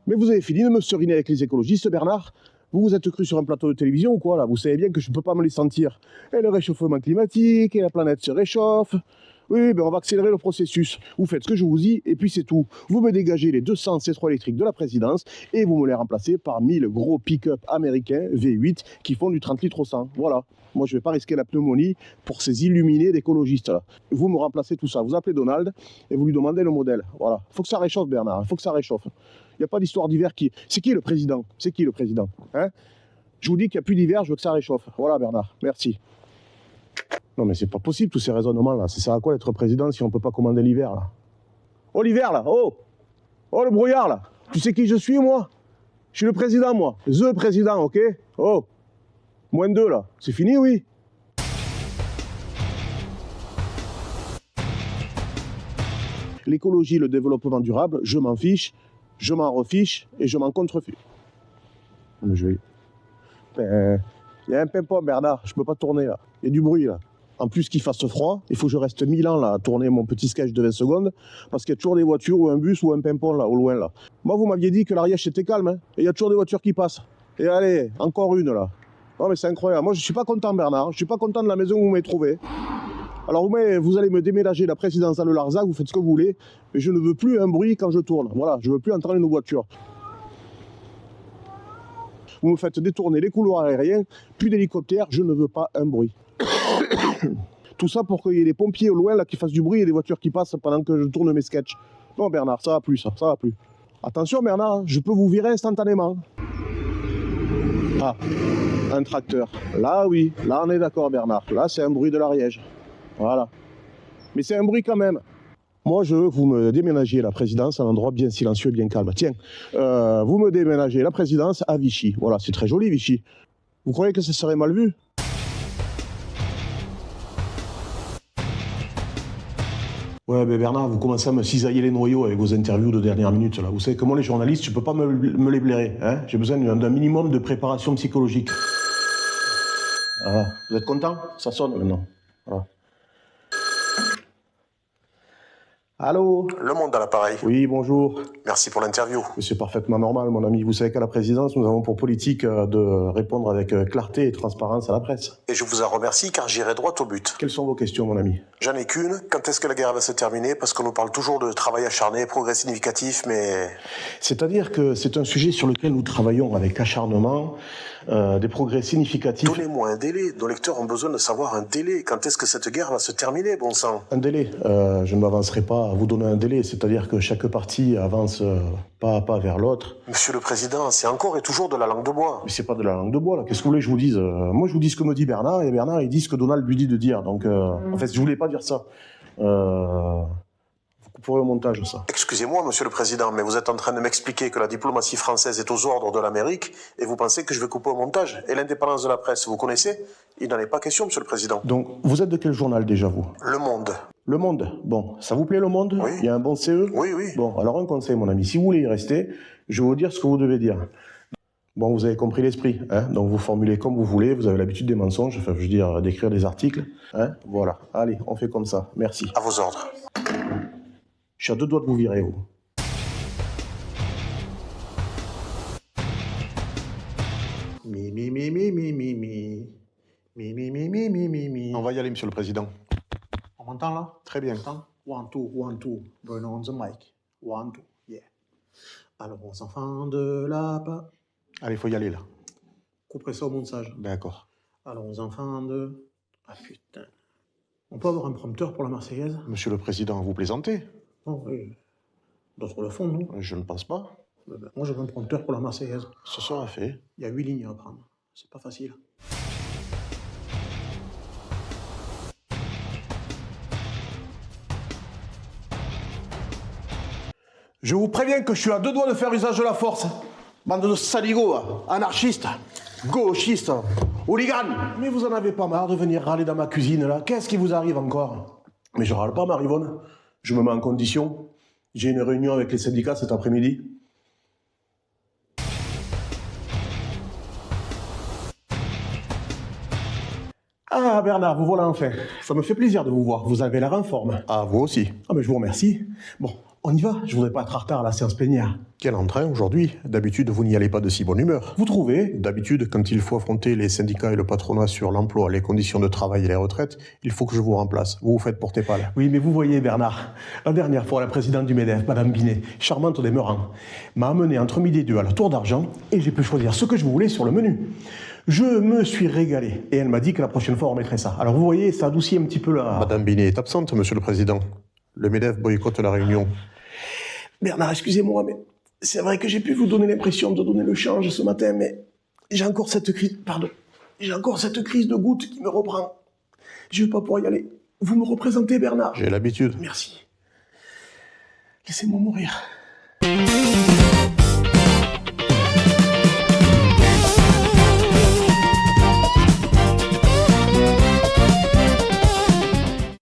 Mais vous avez fini de me seriner avec les écologistes, Bernard? Vous vous êtes cru sur un plateau de télévision ou quoi, là? Vous savez bien que je ne peux pas me les sentir. Et le réchauffement climatique, et la planète se réchauffe. Oui, ben on va accélérer le processus. Vous faites ce que je vous dis, et puis c'est tout. Vous me dégagez les 200 C3 électriques de la présidence, et vous me les remplacez par 1000 gros pick-up américains V8 qui font du 30 litres au 100. Voilà. Moi, je ne vais pas risquer la pneumonie pour ces illuminés d'écologistes, là. Vous me remplacez tout ça. Vous appelez Donald, et vous lui demandez le modèle. Voilà. Il faut que ça réchauffe, Bernard. Il faut que ça réchauffe. Il n'y a pas d'histoire d'hiver qui... C'est qui le président? C'est qui le président, hein? Je vous dis qu'il n'y a plus d'hiver, je veux que ça réchauffe. Voilà, Bernard. Merci. Non, mais c'est pas possible, tous ces raisonnements-là. Ça sert à quoi d'être président si on ne peut pas commander l'hiver, là? Oh, l'hiver, là! Oh! Oh, le brouillard, là! Tu sais qui je suis, moi? Je suis le président, moi. The président, ok? Oh! -2, là. C'est fini, oui? L'écologie, le développement durable, je m'en fiche, je m'en refiche et je m'en contrefiche. Mais je vais... Il y a un pimpon, Bernard, je peux pas tourner, là. Il y a du bruit, là. En plus qu'il fasse froid, il faut que je reste 1000 ans, là, à tourner mon petit sketch de 20 secondes, parce qu'il y a toujours des voitures ou un bus ou un pimpon, là, au loin, là. Moi, vous m'aviez dit que l'Ariège, c'était calme, hein, et il y a toujours des voitures qui passent. Et allez, encore une, là. Non, mais c'est incroyable. Moi, je suis pas content, Bernard. Je suis pas content de la maison où vous m'avez trouvé. Alors, vous allez me déménager la présidence dans le Larzac, vous faites ce que vous voulez, mais je ne veux plus un bruit quand je tourne. Voilà, je veux plus entendre une voiture. Vous me faites détourner les couloirs aériens, plus d'hélicoptères, je ne veux pas un bruit. Tout ça pour qu'il y ait des pompiers au loin là qui fassent du bruit et des voitures qui passent pendant que je tourne mes sketchs. Non, Bernard, ça va plus, ça va plus. Attention, Bernard, je peux vous virer instantanément. Ah, un tracteur. Là, oui, là, on est d'accord, Bernard. Là, c'est un bruit de l'Ariège. Voilà. Mais c'est un bruit quand même. Moi, je veux que vous me déménagiez la présidence à un endroit bien silencieux et bien calme. Tiens, vous me déménagez la présidence à Vichy. Voilà, c'est très joli, Vichy. Vous croyez que ça serait mal vu? Ouais, mais Bernard, vous commencez à me cisailler les noyaux avec vos interviews de dernière minute, là. Vous savez que moi, les journalistes, je peux pas me les blairer, hein. J'ai besoin d'un minimum de préparation psychologique. Voilà. Vous êtes content? Ça sonne maintenant. Voilà. Allô? Le Monde à l'appareil. Oui, bonjour. Merci pour l'interview. C'est parfaitement normal, mon ami. Vous savez qu'à la présidence, nous avons pour politique de répondre avec clarté et transparence à la presse. Et je vous en remercie car j'irai droit au but. Quelles sont vos questions, mon ami? J'en ai qu'une. Quand est-ce que la guerre va se terminer? Parce qu'on nous parle toujours de travail acharné, progrès significatif, mais... C'est-à-dire que c'est un sujet sur lequel nous travaillons avec acharnement, des progrès significatifs. Donnez-moi un délai. Nos lecteurs ont besoin de savoir un délai. Quand est-ce que cette guerre va se terminer, bon sang? Un délai. Je ne m'avancerai pas à vous donner un délai. C'est-à-dire que chaque partie avance pas à pas vers l'autre. Monsieur le Président, c'est encore et toujours de la langue de bois. Mais c'est pas de la langue de bois, là. Qu'est-ce que vous voulez que je vous dise? Moi, je vous dis ce que me dit Bernard, et Bernard, il dit ce que Donald lui dit de dire. Donc, en fait, je voulais pas dire ça. Vous couperez au montage, ça. Excusez-moi, Monsieur le Président, mais vous êtes en train de m'expliquer que la diplomatie française est aux ordres de l'Amérique, et vous pensez que je vais couper au montage? Et l'indépendance de la presse, vous connaissez? Il n'en est pas question, Monsieur le Président. Donc, vous êtes de quel journal, déjà, vous? Le Monde. Le Monde. Bon, ça vous plaît, Le Monde? Oui. Il y a un bon CE? Oui, oui. Bon, alors un conseil, mon ami. Si vous voulez y rester, je vais vous dire ce que vous devez dire. Bon, vous avez compris l'esprit, hein? Donc vous formulez comme vous voulez, vous avez l'habitude des mensonges, enfin, je veux dire, d'écrire des articles, hein? Voilà. Allez, on fait comme ça. Merci. À vos ordres. Je suis à 2 doigts de vous virer, vous. On va y aller, Monsieur le Président. On m'entend là? Très bien. 1, 2, burn on the mic. 1, 2, yeah. Alors, aux enfants de la... Allez, faut y aller, là. Couperez ça au montage. D'accord. Alors, aux enfants de... Ah putain. On peut avoir un prompteur pour la Marseillaise? Monsieur le Président, vous plaisantez? Oh oui. D'autres le font, non? Je ne pense pas. Moi, je veux un prompteur pour la Marseillaise. Ce sera fait. Il y a 8 lignes à prendre. C'est pas facile. Je vous préviens que je suis à 2 doigts de faire usage de la force. Bande de saligots, anarchistes, gauchistes, hooligans. Mais vous en avez pas marre de venir râler dans ma cuisine, là? Qu'est-ce qui vous arrive encore? Mais je râle pas, Marivonne. Je me mets en condition. J'ai une réunion avec les syndicats cet après-midi. Ah, Bernard, vous voilà enfin. Ça me fait plaisir de vous voir. Vous avez l'air en forme. Ah, vous aussi. Ah, mais je vous remercie. Bon, On y va? Je voudrais pas être en retard à la séance plénière. Quel entrain aujourd'hui? D'habitude, vous n'y allez pas de si bonne humeur. Vous trouvez? D'habitude, quand il faut affronter les syndicats et le patronat sur l'emploi, les conditions de travail et les retraites, il faut que je vous remplace. Vous vous faites porter pâle. Oui, mais vous voyez, Bernard, la dernière fois, la présidente du MEDEF, Madame Binet, charmante au demeurant, m'a amené entre midi et deux à la Tour d'Argent et j'ai pu choisir ce que je voulais sur le menu. Je me suis régalé et elle m'a dit que la prochaine fois, on remettrait ça. Alors vous voyez, ça adoucit un petit peu la... Madame Binet est absente, monsieur le président. Le MEDEF boycotte la réunion. Bernard, excusez-moi, mais c'est vrai que j'ai pu vous donner l'impression de donner le change ce matin, mais j'ai encore cette crise... Pardon. J'ai encore cette crise de goutte qui me reprend. Je vais pas pouvoir y aller. Vous me représentez, Bernard? J'ai l'habitude. Merci. Laissez-moi mourir.